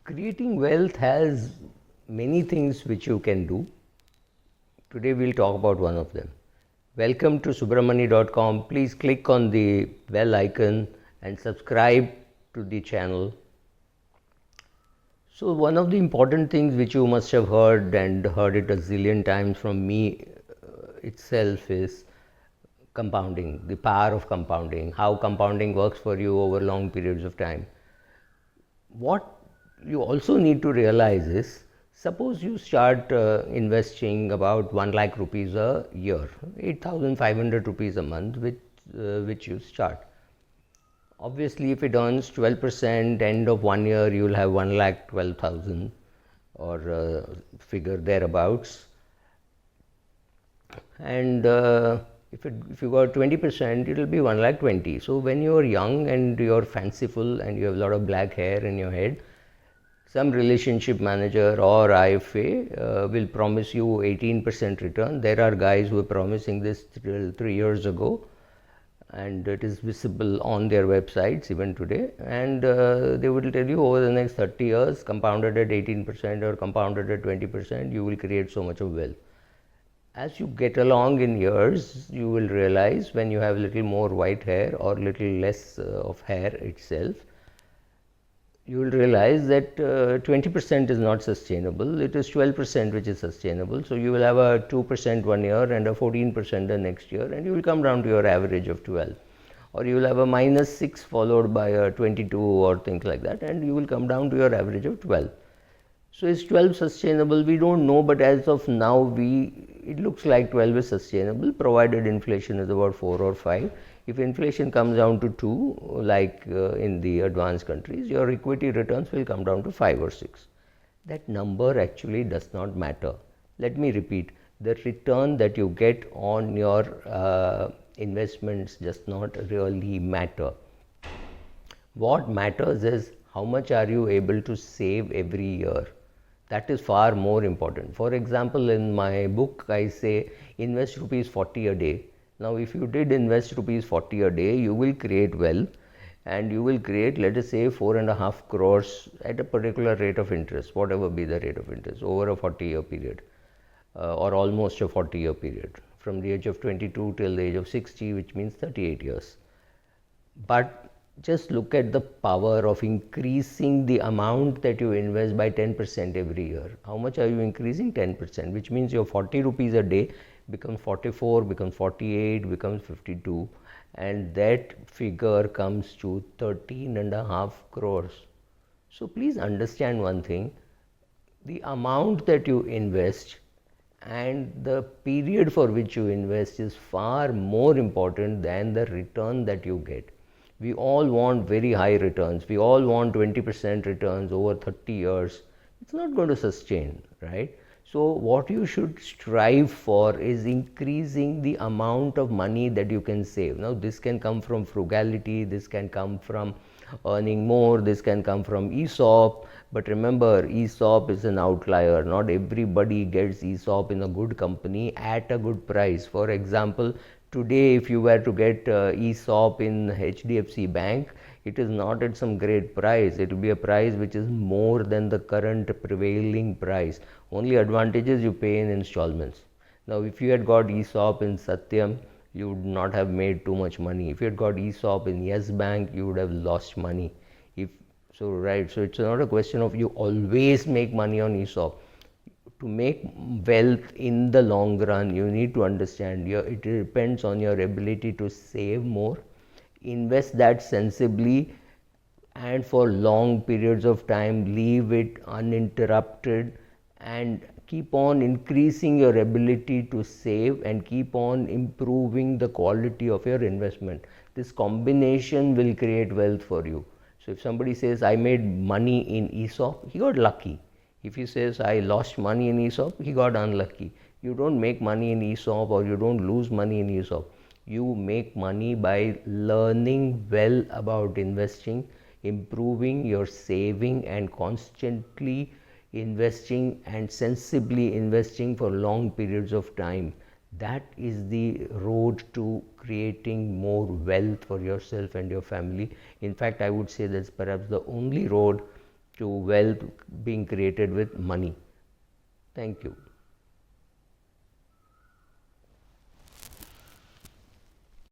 Creating wealth has many things which you can do. Today we'll talk about one of them. Welcome to subramani.com. Please click on the bell icon and subscribe to the channel. So one of the important things which you must have heard and heard it a zillion times from me itself is compounding, the power of compounding, how compounding works for you over long periods of time. What you also need to realize is, suppose you start investing about 1 lakh rupees a year, 8,500 rupees a month, which you start. Obviously, if it earns 12%, end of 1 year you will have 1,12,000 or figure thereabouts. And if you got 20%, it will be 1,20,000. So when you are young and you are fanciful and you have a lot of black hair in your head, some relationship manager or IFA will promise you 18% return. There are guys who are promising this 3 years ago, and it is visible on their websites even today, and they will tell you over the next 30 years, compounded at 18% or compounded at 20%, you will create so much of wealth. As you get along in years, you will realize when you have a little more white hair or little less of hair itself, you will realize that 20% is not sustainable. It is 12% which is sustainable. So you will have a 2% 1 year and a 14% the next year, and you will come down to your average of 12. Or you will have a -6 followed by a 22 or things like that, and you will come down to your average of 12. So is 12 sustainable? We don't know, but as of now, it looks like 12 is sustainable, provided inflation is about 4 or 5. If inflation comes down to 2, like in the advanced countries, your equity returns will come down to 5 or 6. That number actually does not matter. Let me repeat, the return that you get on your investments does not really matter. What matters is how much are you able to save every year. That is far more important. For example, in my book, I say invest rupees 40 a day. Now, if you did invest rupees 40 a day, you will create wealth, and you will create, let us say, 4.5 crores at a particular rate of interest, whatever be the rate of interest, over a 40-year period, or almost a 40-year period, from the age of 22 till the age of 60, which means 38 years. But just look at the power of increasing the amount that you invest by 10% every year. How much are you increasing? 10%, which means your 40 rupees a day becomes 44, becomes 48, becomes 52, and that figure comes to 13.5 crores. So please understand one thing, the amount that you invest and the period for which you invest is far more important than the return that you get. We all want very high returns. We all want 20% returns over 30 years. It's not going to sustain, right? So what you should strive for is increasing the amount of money that you can save. Now this can come from frugality, this can come from earning more, this can come from ESOP. But remember, ESOP is an outlier. Not everybody gets ESOP in a good company at a good price. For example, today if you were to get ESOP in HDFC Bank, it is not at some great price. It will be a price which is more than the current prevailing price. Only advantage is you pay in installments. Now if you had got ESOP in Satyam, you would not have made too much money. If you had got ESOP in Yes Bank, you would have lost money. So it's not a question of you always make money on ESOP. To make wealth in the long run, you need to understand it depends on your ability to save more, invest that sensibly, and for long periods of time leave it uninterrupted, and keep on increasing your ability to save and keep on improving the quality of your investment. This combination will create wealth for you. So if somebody says I made money in ESOP, he got lucky. If he says I lost money in ESOP, he got unlucky. You don't make money in ESOP or you don't lose money in ESOP. You make money by learning well about investing, improving your saving, and constantly investing and sensibly investing for long periods of time. That is the road to creating more wealth for yourself and your family. In fact, I would say that's perhaps the only road to wealth being created with money. Thank you.